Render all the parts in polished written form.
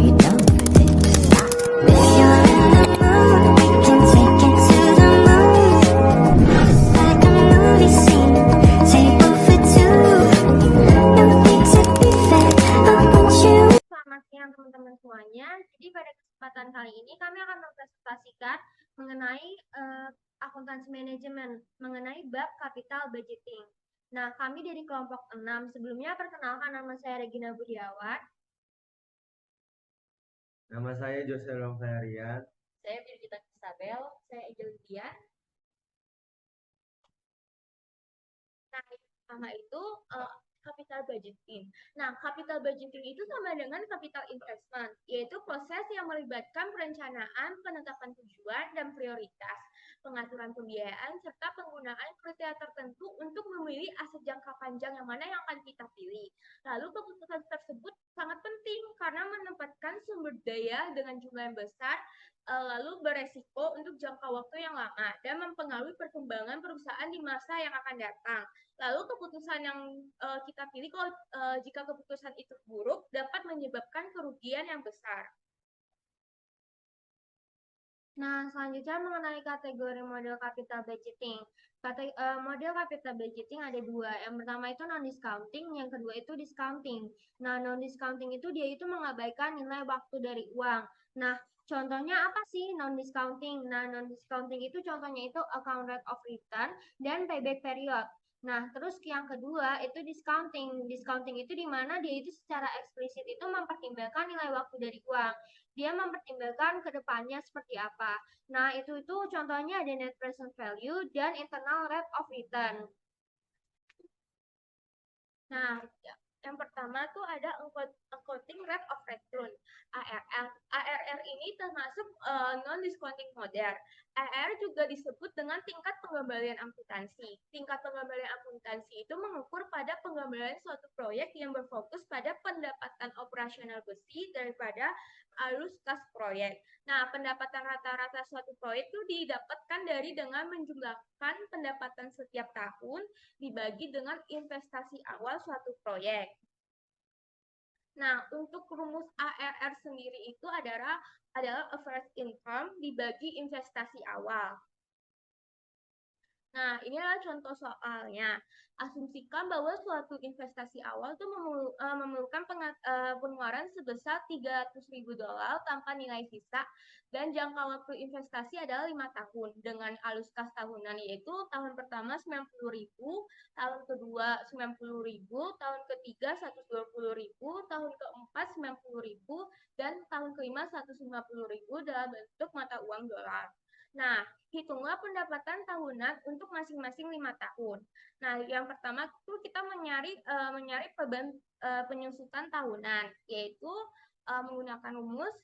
you don't predict to stop. If you're in the mood, we can take it to the moon. Like a movie scene, table for two. No need to be fair, I want you. Selamat siang teman-teman semuanya. Jadi pada kesempatan kali ini kami akan mempresentasikan mengenai akuntansi manajemen, mengenai bab capital budgeting. Nah, kami dari kelompok 6. Sebelumnya perkenalkan, nama saya Regina Budiawan. Nama saya Jose Longfarian. Saya Birgita Isabel. Saya Angel Lydia. Nah, yang pertama itu capital budgeting. Nah, capital budgeting itu sama dengan capital investment, yaitu proses yang melibatkan perencanaan, penetapan tujuan dan prioritas, pengaturan pembiayaan, serta penggunaan kriteria tertentu untuk memilih aset jangka panjang yang mana yang akan kita pilih. Lalu keputusan tersebut sangat penting karena menempatkan sumber daya dengan jumlah yang besar, lalu beresiko untuk jangka waktu yang lama dan mempengaruhi perkembangan perusahaan di masa yang akan datang. Lalu keputusan yang kita pilih kalau jika keputusan itu buruk dapat menyebabkan kerugian yang besar. Nah, selanjutnya mengenai kategori model capital budgeting. Model capital budgeting ada dua. Yang pertama itu non-discounting, yang kedua itu discounting. Nah, non-discounting itu dia itu mengabaikan nilai waktu dari uang. Nah, contohnya apa sih non-discounting? Nah, non-discounting itu contohnya itu account rate of return dan payback period. Nah, terus yang kedua itu discounting. Discounting itu di mana dia itu secara eksplisit itu mempertimbangkan nilai waktu dari uang. Dia mempertimbangkan ke depannya seperti apa. Nah, itu contohnya ada net present value dan internal rate of return. Nah, yang pertama tuh ada accounting rate of return, ARR. ARR ini termasuk non-discounting model. ARR juga disebut dengan tingkat pengembalian akuntansi. Tingkat pengembalian akuntansi itu mengukur pada pengembalian suatu proyek yang berfokus pada pendapatan operasional bersih daripada alus kas proyek. Nah, pendapatan rata-rata suatu proyek itu didapatkan dari dengan menjumlahkan pendapatan setiap tahun dibagi dengan investasi awal suatu proyek. Nah, untuk rumus ARR sendiri itu adalah average income dibagi investasi awal. Nah, ini adalah contoh soalnya. Asumsikan bahwa suatu investasi awal itu memerlukan pengeluaran sebesar $300.000 tanpa nilai sisa dan jangka waktu investasi adalah 5 tahun dengan alus kas tahunan, yaitu tahun pertama 90.000, tahun kedua 90.000, tahun ketiga 120.000, tahun keempat 90.000 dan tahun kelima 150.000 dalam bentuk mata uang dolar. Nah, hitunglah pendapatan tahunan untuk masing-masing 5 tahun. Nah, yang pertama itu kita mencari beban penyusutan tahunan, yaitu menggunakan rumus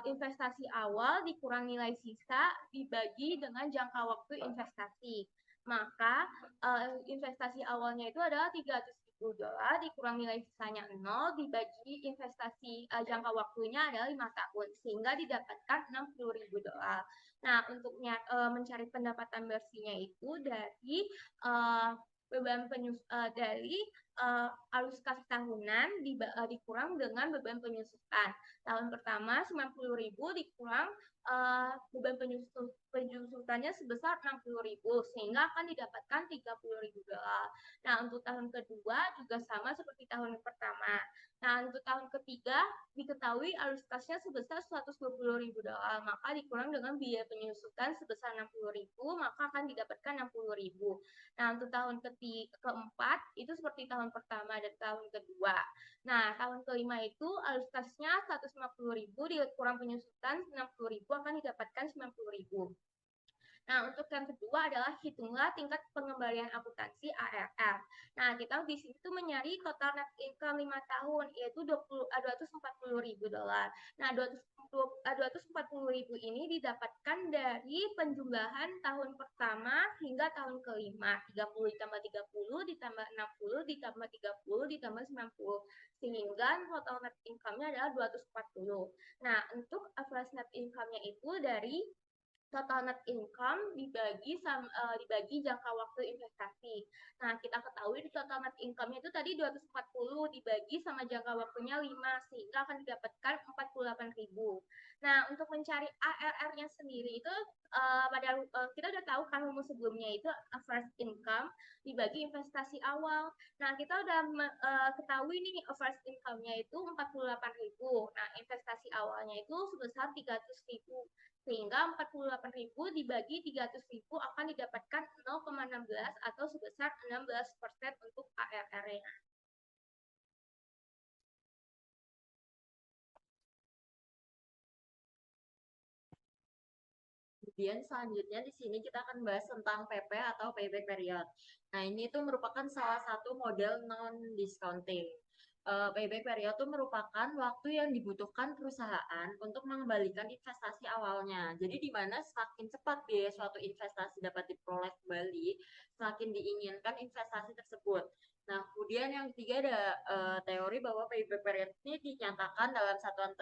investasi awal dikurang nilai sisa dibagi dengan jangka waktu investasi. Maka investasi awalnya itu adalah $300.000 dikurang nilai sisanya 0 dibagi investasi jangka waktunya adalah 5 tahun sehingga didapatkan $60.000. Nah, untuk mencari pendapatan bersihnya itu dari beban dari alus kas tahunan dikurang dengan beban penyusutan. Tahun pertama 90.000 dikurang beban penyusutannya sebesar 60.000 sehingga akan didapatkan $30.000. Nah, untuk tahun kedua juga sama seperti tahun pertama. Nah, untuk tahun ketiga diketahui alus kasnya sebesar $120.000, maka dikurang dengan biaya penyusutan sebesar 60.000, maka akan didapatkan 60.000. Nah, untuk tahun keempat itu seperti tahun pertama dan tahun kedua. Nah, tahun kelima itu alus kasnya 150.000 dikurang penyusutan 60.000 akan didapatkan 90.000. Nah, untuk yang kedua adalah hitunglah tingkat pengembalian akuntansi ARR. Nah, kita di sini tuh mencari total net income 5 tahun yaitu $240.000. Nah, $240.000 ini didapatkan dari penjumlahan tahun pertama hingga tahun kelima. 30 ditambah 30 ditambah 60 ditambah 30 ditambah 90 sehingga total net income-nya adalah 240. Nah, untuk average net income-nya itu dari total net income dibagi jangka waktu investasi. Nah, kita ketahui di total net income itu tadi 240 dibagi sama jangka waktunya 5 sehingga akan didapatkan 48.000. Nah, untuk mencari ARR-nya sendiri itu kita udah tahu kan rumus sebelumnya itu first income dibagi investasi awal. Nah, kita udah ketahui nih first income-nya itu 48.000. Nah, investasi awalnya itu sebesar 300.000. Sehingga 48.000 dibagi 300.000 akan didapatkan 0,16 atau sebesar 16% untuk ARR-nya. Kemudian selanjutnya di sini kita akan bahas tentang PP atau payback period. Nah, ini itu merupakan salah satu model non-discounting. Payback period itu merupakan waktu yang dibutuhkan perusahaan untuk mengembalikan investasi awalnya. Jadi di mana semakin cepat biaya suatu investasi dapat diperoleh kembali, semakin diinginkan investasi tersebut. Nah, kemudian yang ketiga ada teori bahwa payback period ini dinyatakan dalam satuan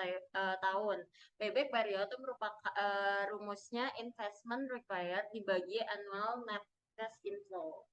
tahun. Payback period itu merupakan rumusnya investment required dibagi annual net cash inflow.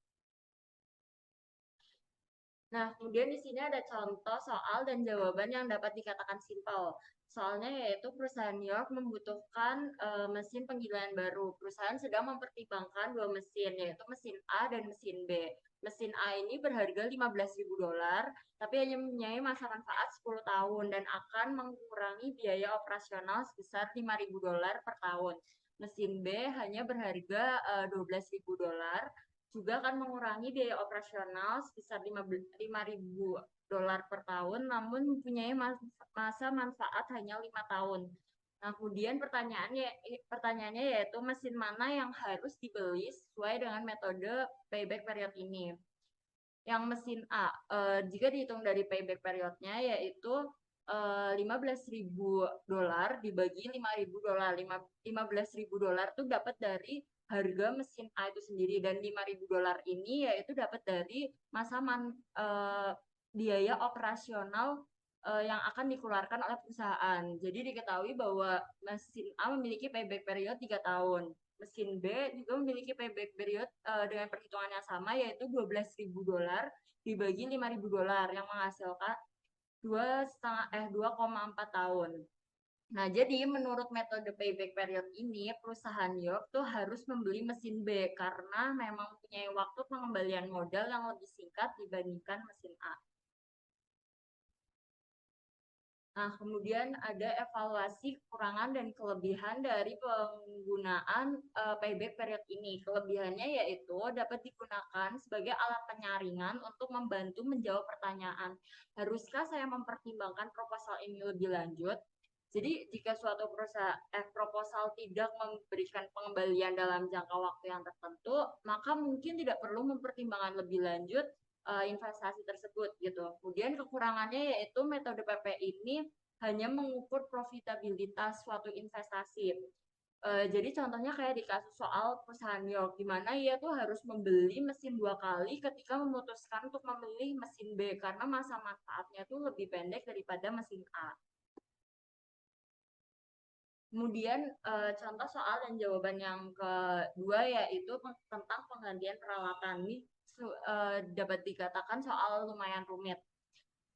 Nah, kemudian di sini ada contoh soal dan jawaban yang dapat dikatakan simpel. Soalnya yaitu perusahaan New York membutuhkan mesin penggilingan baru. Perusahaan sedang mempertimbangkan dua mesin, yaitu mesin A dan mesin B. Mesin A ini berharga $15.000, tapi hanya mempunyai masa manfaat 10 tahun dan akan mengurangi biaya operasional sebesar $5.000 per tahun. Mesin B hanya berharga $12.000, juga akan mengurangi biaya operasional sebesar $5.000 per tahun, namun mempunyai masa manfaat hanya 5 tahun. Nah, kemudian pertanyaannya yaitu mesin mana yang harus dibeli sesuai dengan metode payback period ini. Yang mesin A, jika dihitung dari payback periodnya yaitu $15.000 dibagi $5.000. $15.000 itu dapat dari harga mesin A itu sendiri, dan $5.000 ini yaitu dapat dari biaya operasional yang akan dikeluarkan oleh perusahaan. Jadi diketahui bahwa mesin A memiliki payback period 3 tahun. Mesin B juga memiliki payback period dengan perhitungan yang sama, yaitu $12.000 dibagi $5.000 yang menghasilkan 2,4 tahun. Nah, jadi menurut metode payback period ini, perusahaan York tuh harus membeli mesin B karena memang punya waktu pengembalian modal yang lebih singkat dibandingkan mesin A. Nah, kemudian ada evaluasi kekurangan dan kelebihan dari penggunaan payback period ini. Kelebihannya yaitu dapat digunakan sebagai alat penyaringan untuk membantu menjawab pertanyaan, haruskah saya mempertimbangkan proposal ini lebih lanjut? Jadi, jika suatu proposal tidak memberikan pengembalian dalam jangka waktu yang tertentu, maka mungkin tidak perlu mempertimbangkan lebih lanjut investasi tersebut gitu. Kemudian kekurangannya yaitu metode PP ini hanya mengukur profitabilitas suatu investasi. Jadi contohnya kayak di kasus soal perusahaan New York, di mana ia tuh harus membeli mesin 2 kali ketika memutuskan untuk memilih mesin B karena masa manfaatnya tuh lebih pendek daripada mesin A. Kemudian contoh soal dan jawaban yang kedua yaitu tentang penggantian peralatan. Ini dapat dikatakan soal lumayan rumit.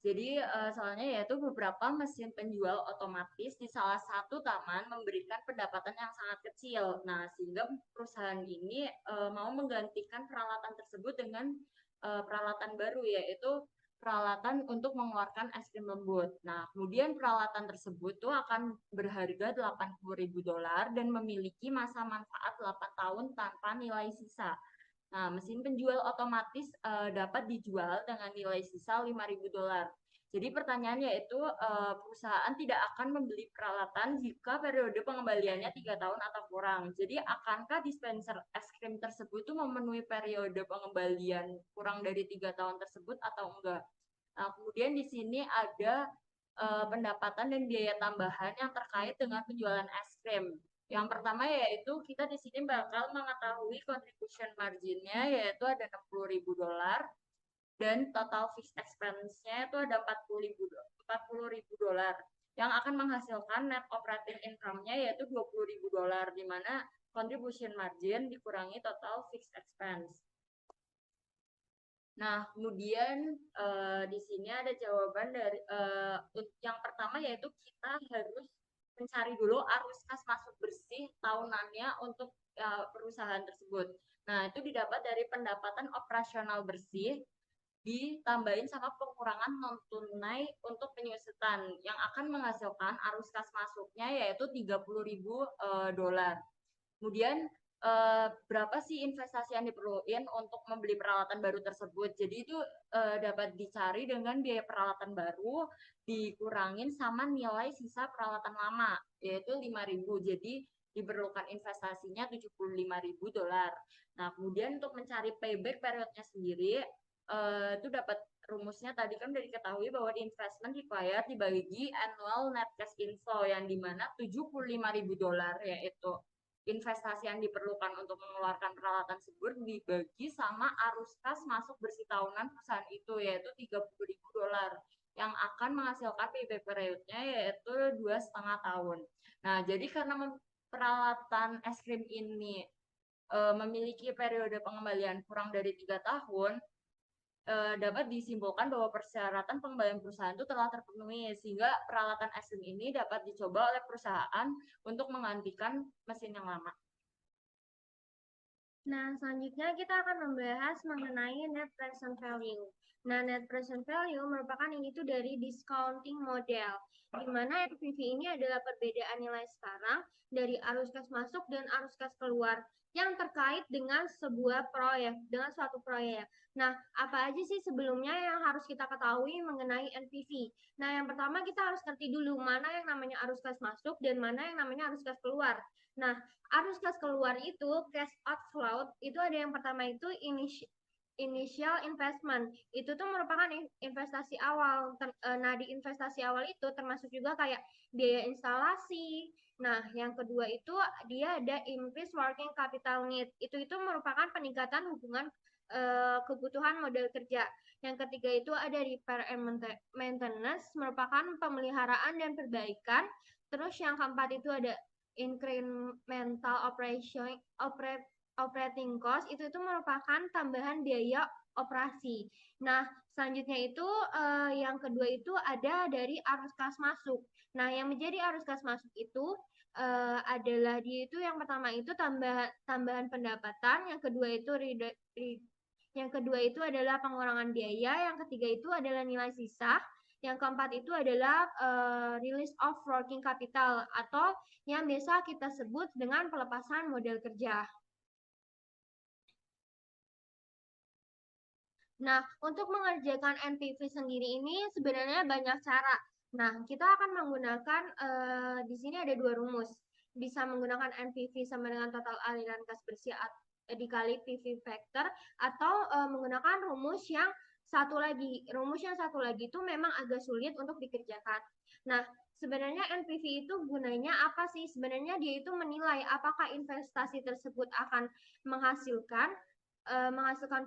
Jadi soalnya yaitu beberapa mesin penjual otomatis di salah satu taman memberikan pendapatan yang sangat kecil. Nah, sehingga perusahaan ini mau menggantikan peralatan tersebut dengan peralatan baru, yaitu peralatan untuk mengeluarkan es krim lembut. Nah, kemudian peralatan tersebut tuh akan berharga $80.000 dan memiliki masa manfaat 8 tahun tanpa nilai sisa. Nah, mesin penjual otomatis dapat dijual dengan nilai sisa $5.000. Jadi pertanyaannya itu perusahaan tidak akan membeli peralatan jika periode pengembaliannya 3 tahun atau kurang. Jadi akankah dispenser es krim tersebut itu memenuhi periode pengembalian kurang dari 3 tahun tersebut atau enggak? Nah, kemudian di sini ada pendapatan dan biaya tambahan yang terkait dengan penjualan es krim. Yang pertama yaitu kita di sini bakal mengetahui contribution marginnya yaitu ada $60.000 dan total fixed expense-nya itu ada $40.000. yang akan menghasilkan net operating income-nya yaitu $20.000, di mana contribution margin dikurangi total fixed expense. Nah, kemudian di sini ada jawaban dari yang pertama, yaitu kita harus mencari dulu arus kas masuk bersih tahunannya untuk perusahaan tersebut. Nah, itu didapat dari pendapatan operasional bersih ditambahin sama pengurangan non tunai untuk penyusutan yang akan menghasilkan arus kas masuknya yaitu $30.000. Kemudian berapa sih investasi yang diperluin untuk membeli peralatan baru tersebut? Jadi itu dapat dicari dengan biaya peralatan baru dikurangin sama nilai sisa peralatan lama yaitu 5.000. Jadi diperlukan investasinya $75.000. Nah, kemudian untuk mencari payback periodnya sendiri itu dapat rumusnya tadi kan udah diketahui bahwa di investment required dibagi annual net cash inflow yang dimana $75.000 yaitu investasi yang diperlukan untuk mengeluarkan peralatan tersebut dibagi sama arus kas masuk bersih tahunan perusahaan itu yaitu $30.000 yang akan menghasilkan payback periodnya yaitu 2,5 tahun. Nah, jadi karena peralatan es krim ini memiliki periode pengembalian kurang dari 3 tahun, dapat disimpulkan bahwa persyaratan pengembalian perusahaan itu telah terpenuhi sehingga peralatan es krim ini dapat dicoba oleh perusahaan untuk menggantikan mesin yang lama. Nah, selanjutnya kita akan membahas mengenai net present value. Nah, net present value merupakan ini tuh dari discounting model, di mana NPV ini adalah perbedaan nilai sekarang dari arus kas masuk dan arus kas keluar yang terkait dengan sebuah proyek, dengan suatu proyek. Nah, apa aja sih sebelumnya yang harus kita ketahui mengenai NPV? Nah, yang pertama kita harus ngerti dulu mana yang namanya arus kas masuk dan mana yang namanya arus kas keluar. Nah, arus kas keluar itu cash outflow itu ada yang pertama itu initial investment. Itu tuh merupakan investasi awal. Nah, di investasi awal itu termasuk juga kayak biaya instalasi. Nah, yang kedua itu dia ada increase working capital need. Itu merupakan peningkatan hubungan kebutuhan modal kerja. Yang ketiga itu ada repair and maintenance, merupakan pemeliharaan dan perbaikan. Terus yang keempat itu ada incremental operating cost, itu merupakan tambahan biaya operasi. Nah, selanjutnya itu yang kedua itu ada dari arus kas masuk. Nah, yang menjadi arus kas masuk itu adalah dia itu yang pertama itu tambahan pendapatan, yang kedua itu adalah pengurangan biaya, yang ketiga itu adalah nilai sisa, yang keempat itu adalah release of working capital atau yang biasa kita sebut dengan pelepasan modal kerja. Nah, untuk mengerjakan NPV sendiri ini sebenarnya banyak cara. Nah, kita akan menggunakan di sini ada dua rumus. Bisa menggunakan NPV sama dengan total aliran kas bersih dikali PV factor, atau menggunakan rumus yang satu lagi. Rumus yang satu lagi itu memang agak sulit untuk dikerjakan. Nah, sebenarnya NPV itu gunanya apa sih? Sebenarnya dia itu menilai apakah investasi tersebut akan menghasilkan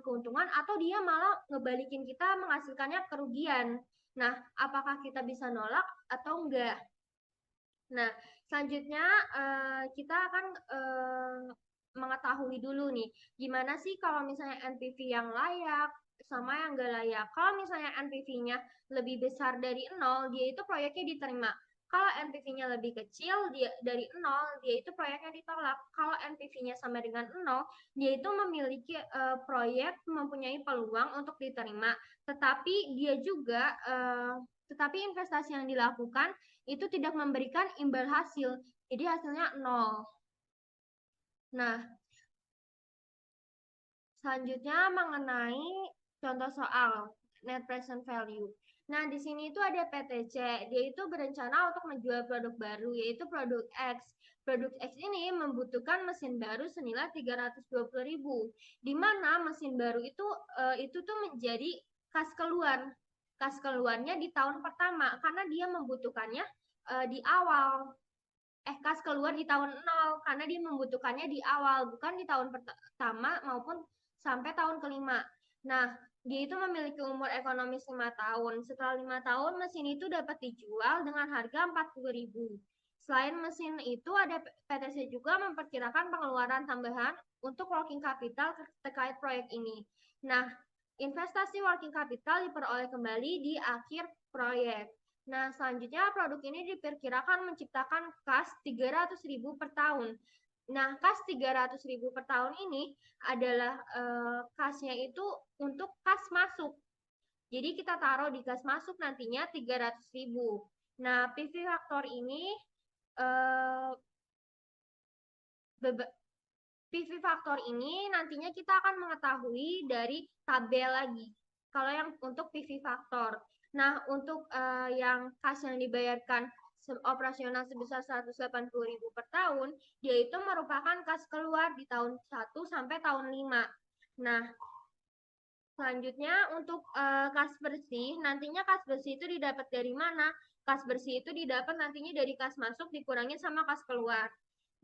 keuntungan atau dia malah ngebalikin kita menghasilkannya kerugian. Nah, apakah kita bisa nolak atau enggak? Nah, selanjutnya kita akan mengetahui dulu nih, gimana sih kalau misalnya NPV yang layak sama yang enggak layak. Kalau misalnya NPV-nya lebih besar dari 0, dia itu proyeknya diterima. Kalau NPV-nya lebih kecil dari 0, dia itu proyeknya ditolak. Kalau NPV-nya sama dengan 0, dia itu memiliki proyek mempunyai peluang untuk diterima. Tetapi investasi yang dilakukan itu tidak memberikan imbal hasil. Jadi hasilnya 0. Nah, selanjutnya mengenai contoh soal net present value. Nah, di sini itu ada PTC. Dia itu berencana untuk menjual produk baru, yaitu produk X. Produk X ini membutuhkan mesin baru senilai 320.000. Di mana mesin baru itu tuh menjadi kas keluar. Kas keluarnya di tahun pertama karena dia membutuhkannya di awal. Kas keluar di tahun 0 karena dia membutuhkannya di awal, bukan di tahun pertama maupun sampai tahun kelima. Nah, dia itu memiliki umur ekonomis 5 tahun. Setelah 5 tahun, mesin itu dapat dijual dengan harga 40.000. Selain mesin itu, ada PTC juga memperkirakan pengeluaran tambahan untuk working capital terkait proyek ini. Nah, investasi working capital diperoleh kembali di akhir proyek. Nah, selanjutnya produk ini diperkirakan menciptakan kas 300.000 per tahun. Nah, kas 300.000 per tahun ini adalah kasnya itu untuk kas masuk. Jadi kita taruh di kas masuk nantinya 300.000. Nah, PV faktor ini PV faktor ini nantinya kita akan mengetahui dari tabel lagi. Kalau yang untuk PV faktor. Nah, untuk yang kas yang dibayarkan operasional sebesar 180.000 per tahun, yaitu merupakan kas keluar di tahun 1 sampai tahun 5. Nah, selanjutnya untuk kas bersih, nantinya kas bersih itu didapat dari mana? Kas bersih itu didapat nantinya dari kas masuk dikurangin sama kas keluar.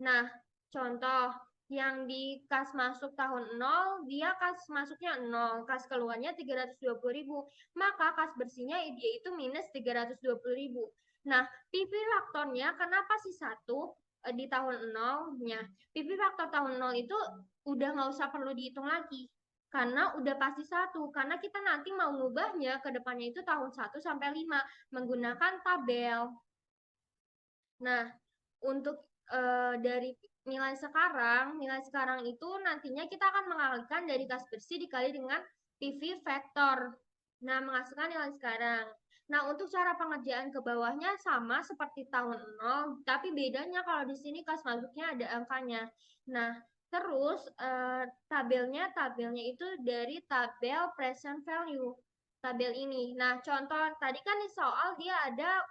Nah, contoh yang di kas masuk tahun 0, dia kas masuknya 0, kas keluarnya 320.000. Maka kas bersihnya dia itu minus 320.000. Nah, PV faktornya kenapa sih 1 di tahun 0-nya? PV faktor tahun 0 itu udah nggak usah perlu dihitung lagi. Karena udah pasti 1, karena kita nanti mau ngubahnya ke depannya itu tahun 1 sampai 5 menggunakan tabel. Nah, untuk dari nilai sekarang itu nantinya kita akan mengalihkan dari kas bersih dikali dengan PV vektor. Nah, menghasilkan nilai sekarang. Nah, untuk cara pengerjaan ke bawahnya sama seperti tahun 0, tapi bedanya kalau di sini kas masuknya ada angkanya. Nah, terus tabelnya itu dari tabel present value. Tabel ini. Nah, contoh tadi kan di soal dia ada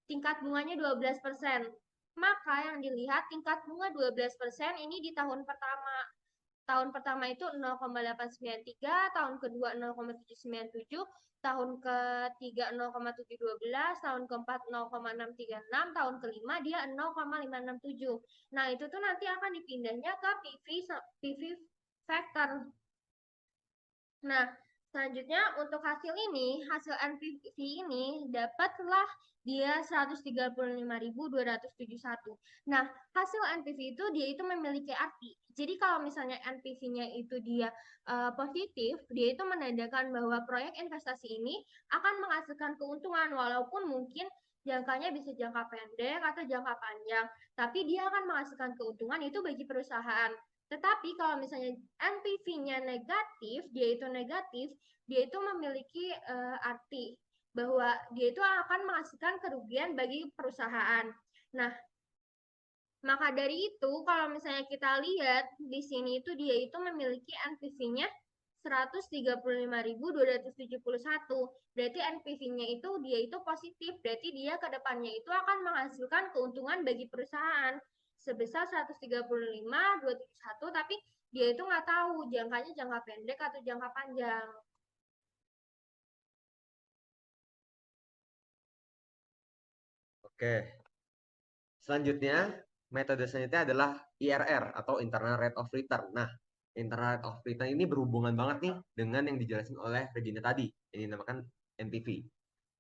tingkat bunganya 12%. Maka yang dilihat tingkat bunga 12% ini di tahun pertama. Tahun pertama itu 0,893, tahun kedua 0,797, tahun ketiga 0,712, tahun keempat 0,636, tahun kelima dia 0,567. Nah, itu tuh nanti akan dipindahnya ke PV factor. Nah, selanjutnya untuk hasil ini, hasil NPV ini dapatlah dia 135.271. Nah, hasil NPV itu dia itu memiliki arti. Jadi kalau misalnya NPV-nya itu dia positif, dia itu menandakan bahwa proyek investasi ini akan menghasilkan keuntungan walaupun mungkin jangkanya bisa jangka pendek atau jangka panjang, tapi dia akan menghasilkan keuntungan itu bagi perusahaan. Tetapi kalau misalnya NPV-nya negatif, dia itu memiliki arti bahwa dia itu akan menghasilkan kerugian bagi perusahaan. Nah, maka dari itu kalau misalnya kita lihat di sini itu dia itu memiliki NPV-nya 135.271. Berarti NPV-nya itu dia itu positif. Berarti dia ke depannya itu akan menghasilkan keuntungan bagi perusahaan sebesar 135.271, tapi dia itu nggak tahu jangkanya jangka pendek atau jangka panjang. Oke. Selanjutnya, metode selanjutnya adalah IRR atau Internal Rate of Return. Nah, Internal Rate of Return ini berhubungan banget nih dengan yang dijelaskan oleh Regina tadi, yang dinamakan NPV.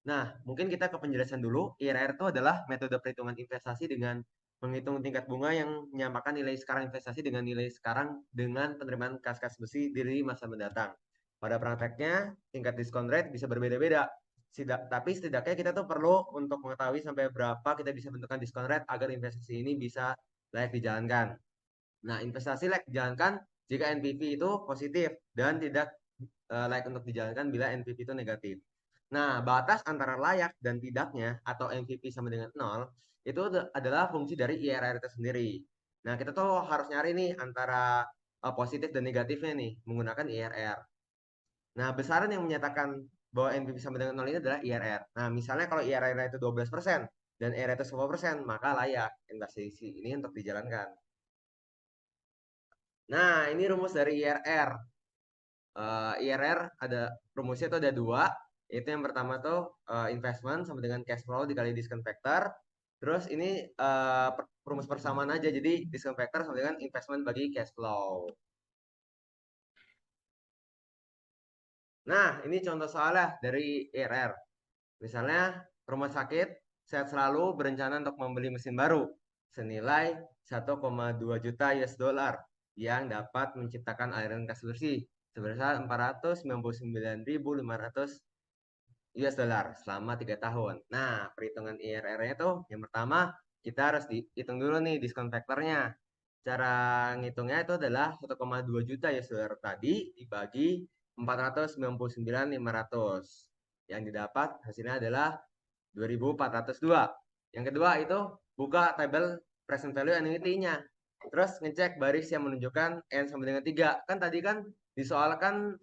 Nah, mungkin kita ke penjelasan dulu. IRR itu adalah metode perhitungan investasi dengan menghitung tingkat bunga yang menyamakan nilai sekarang investasi dengan nilai sekarang dengan penerimaan kas-kas besi dari masa mendatang. Pada prakteknya, tingkat diskon rate bisa berbeda-beda. Tapi setidaknya kita tuh perlu untuk mengetahui sampai berapa kita bisa bentukkan diskon rate agar investasi ini bisa layak dijalankan. Nah, investasi layak dijalankan jika NPV itu positif dan tidak layak untuk dijalankan bila NPV itu negatif. Nah, batas antara layak dan tidaknya atau NPV sama dengan 0 itu adalah fungsi dari IRR itu sendiri. Nah, kita tuh harus nyari nih antara positif dan negatifnya nih menggunakan IRR. Nah, besaran yang menyatakan bahwa NPV sama dengan 0 ini adalah IRR. Nah, misalnya kalau IRR itu 12% dan IRR itu 10%, maka layak investasi ini untuk dijalankan. Nah, ini rumus dari IRR. IRR ada rumusnya itu ada dua. Itu yang pertama tuh investment sama dengan cash flow dikali discount factor. Terus ini rumus persamaan aja. Jadi discount factor sama dengan investment bagi cash flow. Nah, ini contoh soalnya dari IRR. Misalnya, rumah sakit sehat selalu berencana untuk membeli mesin baru senilai 1,2 juta US dollar yang dapat menciptakan aliran kas bersih sebesar 499.500 US dollar selama 3 tahun. Nah, perhitungan IRR-nya tuh yang pertama kita harus dihitung dulu nih diskon faktornya. Cara ngitungnya itu adalah 1,2 juta US dollar tadi dibagi 499.500. Yang didapat hasilnya adalah 2.402. Yang kedua itu buka tabel present value annuity-nya. Terus ngecek baris yang menunjukkan N sama dengan 3. Kan tadi kan disoalkan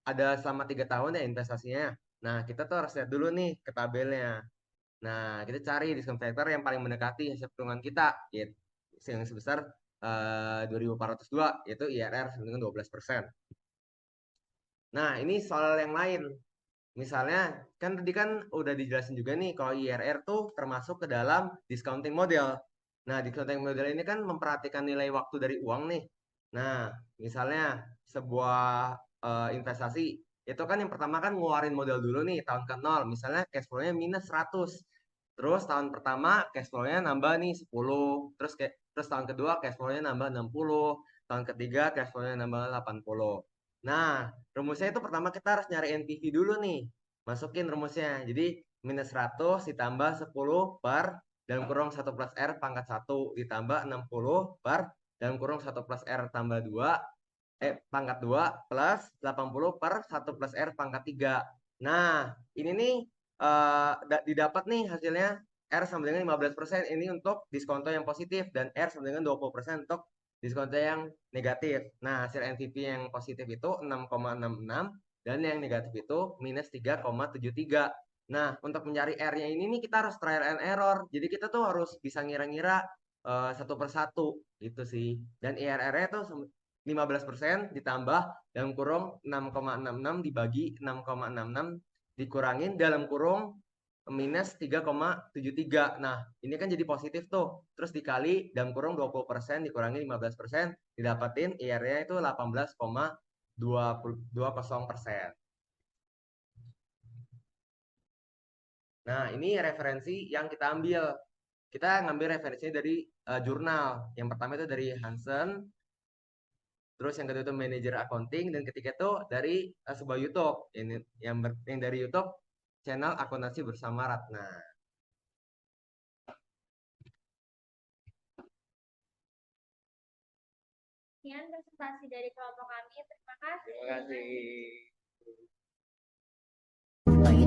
ada selama 3 tahun ya investasinya. Nah, kita tuh harus lihat dulu nih ke tabelnya. Nah, kita cari diskon factor yang paling mendekati hasil perhitungan kita, yaitu yang sebesar 2.402, yaitu IRR sama dengan 12%. Nah, ini soal yang lain. Misalnya, kan tadi kan udah dijelasin juga nih kalau IRR tuh termasuk ke dalam discounting model. Nah, discounting model ini kan memperhatikan nilai waktu dari uang nih. Nah, misalnya sebuah investasi, itu kan yang pertama kan ngeluarin modal dulu nih tahun ke 0. Misalnya cash flow-nya minus 100. Terus tahun pertama cash flow-nya nambah nih 10. Terus tahun kedua cash flow-nya nambah 60. Tahun ketiga cash flow-nya nambah 80. Nah, rumusnya itu pertama kita harus nyari NPV dulu nih. Masukin rumusnya. Jadi minus 100 ditambah 10 per dalam kurung 1 plus R pangkat 1 ditambah 60 per dalam kurung 1 plus R tambah 2 pangkat 2 plus 80 per 1 plus R pangkat 3. Nah, ini nih didapat nih hasilnya R sama dengan 15%. Ini untuk diskonto yang positif dan R sama dengan 20% untuk diskonto yang negatif. Nah, hasil NPV yang positif itu 6,66 dan yang negatif itu minus 3,73. Nah, untuk mencari R-nya ini nih kita harus trial and error. Jadi kita tuh harus bisa ngira-ngira satu per satu gitu sih. Dan IRR-nya tuh 15% ditambah dalam kurung 6,66 dibagi 6,66 dikurangin dalam kurung minus 3,73. Nah, ini kan jadi positif tuh. Terus dikali dalam kurung 20% dikurangi 15% didapatin IR-nya itu 18,20%. Nah, ini referensi yang kita ambil. Kita ngambil referensinya dari jurnal. Yang pertama itu dari Hansen, terus yang kedua itu manajer accounting, dan ketiga itu dari sebuah YouTube. Yang dari YouTube channel akuntansi bersama Ratna. Sekian presentasi dari kelompok kami. Terima kasih. Terima kasih. Oh, you